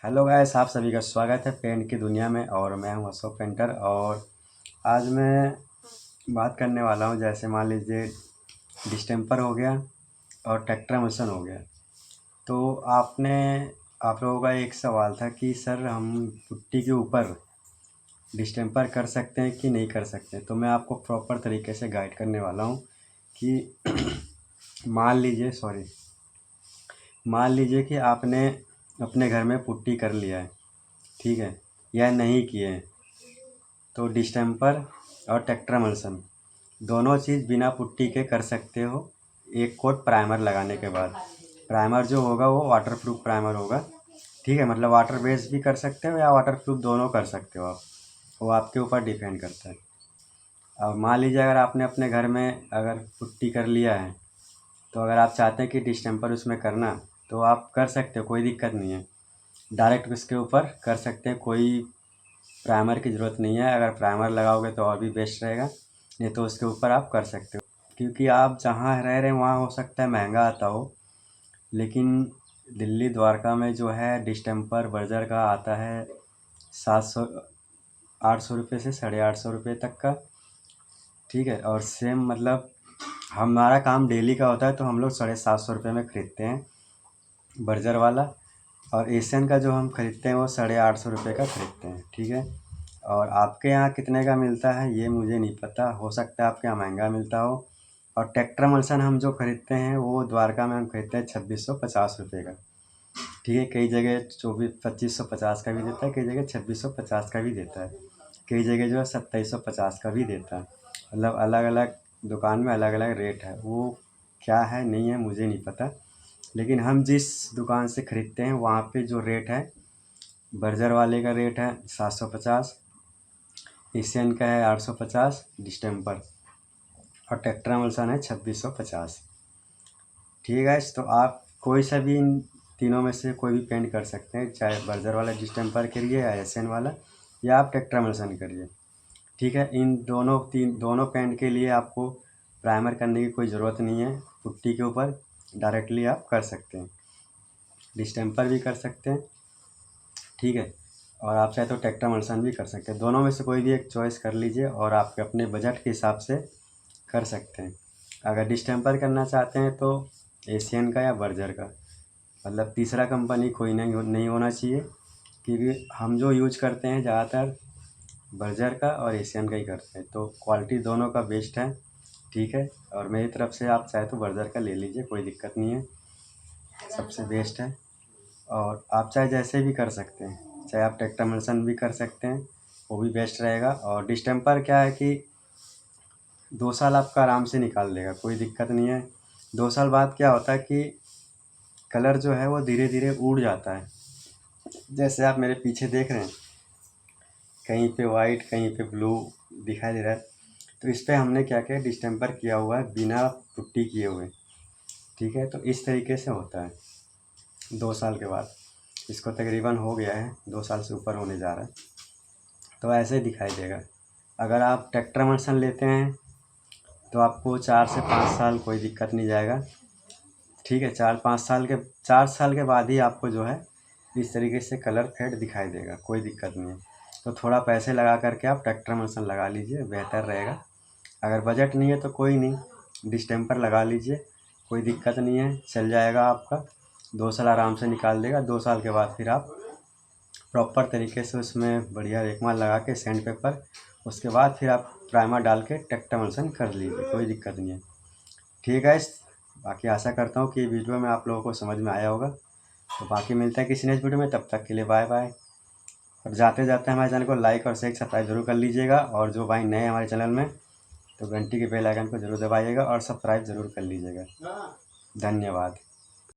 Hello guys, आप सभी का स्वागत है पेंट की दुनिया में। और मैं हूं अशोक पेंटर। और आज मैं बात करने वाला हूं, जैसे मान लीजिए डिस्टेम्पर हो गया और ट्रैक्टर मशीन हो गया। तो आप लोगों का एक सवाल था कि सर हम पुट्टी के ऊपर डिस्टेम्पर कर सकते हैं कि नहीं कर सकते। तो मैं आपको प्रॉपर तरीके से गाइड करने वाला हूँ कि मान लीजिए कि आपने अपने घर में पुट्टी कर लिया है, ठीक है, या नहीं किए हैं, तो डिस्टेम्पर और ट्रैक्टर मल्सन दोनों चीज़ बिना पुट्टी के कर सकते हो, एक कोट प्राइमर लगाने के बाद। प्राइमर जो होगा वो वाटरप्रूफ प्राइमर होगा, ठीक है। मतलब वाटर बेस्ड भी कर सकते हो या वाटरप्रूफ, दोनों कर सकते हो आप, वो आपके ऊपर डिपेंड करता है। अब मान लीजिए अगर आपने अपने घर में अगर पुट्टी कर लिया है, तो अगर आप चाहते हैं कि डिस्टेम्पर उसमें करना, तो आप कर सकते हो, कोई दिक्कत नहीं है। डायरेक्ट उसके ऊपर कर सकते हैं, कोई प्राइमर की ज़रूरत नहीं है। अगर प्राइमर लगाओगे तो और भी बेस्ट रहेगा, नहीं तो उसके ऊपर आप कर सकते हो। क्योंकि आप जहाँ रह रहे हैं वहाँ हो सकता है महंगा आता हो, लेकिन दिल्ली द्वारका में जो है डिस्टेम्पर बर्जर का आता है 700 800 रुपये से 850 रुपये तक का, ठीक है। और सेम मतलब हमारा काम डेली का होता है, तो हम लोग 750 रुपये में ख़रीदते हैं बर्जर वाला। और एशियन का जो हम ख़रीदते हैं वो 850 रुपये का ख़रीदते हैं, ठीक है। और आपके यहाँ कितने का मिलता है ये मुझे नहीं पता, हो सकता है आपके यहाँ महंगा मिलता हो। और ट्रैक्टर मल्सन हम जो ख़रीदते हैं वो द्वारका में हम ख़रीदते हैं 2650 रुपये का, ठीक है। कई जगह 2550 का भी देता है, कई जगह 2650 का भी देता है, कई जगह जो है 2750 का भी देता है। मतलब अलग अलग दुकान में अलग अलग रेट है, वो क्या है नहीं है मुझे नहीं पता। लेकिन हम जिस दुकान से ख़रीदते हैं वहाँ पे जो रेट है, बर्जर वाले का रेट है 750, एशियन का है 850 डिस्टेम्पर, और ट्रैक्टर मल्सन है 2650, ठीक है गाइस। तो आप कोई सा भी इन तीनों में से कोई भी पेंट कर सकते हैं, चाहे बर्जर वाला डिस्टेम्पर करिए या एशियन वाला, या आप ट्रैक्टर मल्सन करिए, ठीक है। इन दोनों पेंट के लिए आपको प्राइमर करने की कोई ज़रूरत नहीं है, पुट्टी के ऊपर डायरेक्टली आप कर सकते हैं, डिस्टेम्पर भी कर सकते हैं, ठीक है। और आप चाहे तो ट्रैक्टर मल्सन भी कर सकते हैं, दोनों में से कोई भी एक चॉइस कर लीजिए और आपके अपने बजट के हिसाब से कर सकते हैं। अगर डिस्टेम्पर करना चाहते हैं तो एशियन का या बर्जर का, मतलब तीसरा कंपनी कोई नहीं होना चाहिए, क्योंकि हम जो यूज करते हैं ज़्यादातर बर्जर का और एशियन का ही करते हैं, तो क्वालिटी दोनों का बेस्ट है, ठीक है। और मेरी तरफ से आप चाहे तो बर्जर का ले लीजिए, कोई दिक्कत नहीं है, सबसे बेस्ट है। और आप चाहे जैसे भी कर सकते हैं, चाहे आप ट्रैक्टर मल्सन भी कर सकते हैं, वो भी बेस्ट रहेगा। और डिस्टेम्पर क्या है कि 2 साल आपका आराम से निकाल देगा, कोई दिक्कत नहीं है। 2 साल बाद क्या होता है कि कलर जो है वो धीरे धीरे उड़ जाता है, जैसे आप मेरे पीछे देख रहे हैं, कहीं पे वाइट कहीं पे ब्लू दिखाई दे रहा है। तो इस पे हमने क्या किया, डिस्टेम्पर किया हुआ है बिना पुट्टी किए हुए, ठीक है। तो इस तरीके से होता है 2 साल के बाद, इसको तकरीबन हो गया है 2 साल से ऊपर होने जा रहा है, तो ऐसे दिखाई देगा। अगर आप ट्रैक्टर मल्सन लेते हैं तो आपको 4 से 5 साल कोई दिक्कत नहीं जाएगा, ठीक है। 4 साल के बाद ही आपको जो है इस तरीके से कलर फेड दिखाई देगा, कोई दिक्कत नहीं है। तो थोड़ा पैसे लगा करके आप ट्रैक्टर मल्सन लगा लीजिए, बेहतर रहेगा। अगर बजट नहीं है तो कोई नहीं, डिस्टेम्पर लगा लीजिए, कोई दिक्कत नहीं है, चल जाएगा आपका। 2 साल आराम से निकाल देगा। 2 साल के बाद फिर आप प्रॉपर तरीके से उसमें बढ़िया रेकमाल लगा के सैंड पेपर, उसके बाद फिर आप प्राइमर डाल के ट्रैक्टर मल्सन कर लीजिए, कोई दिक्कत नहीं है, ठीक है। बाकी आशा करता हूँ कि वीडियो में आप लोगों को समझ में आया होगा। तो बाकी मिलते हैं किसी नेक्स्ट वीडियो में, तब तक के लिए बाय बाय। और जाते जाते हमारे चैनल को लाइक और शेयर सब्सक्राइब जरूर कर लीजिएगा, और जो भाई नए हमारे चैनल में, तो घंटी के बेल आइकन को जरूर दबाइएगा और सब्सक्राइब जरूर कर लीजिएगा। धन्यवाद।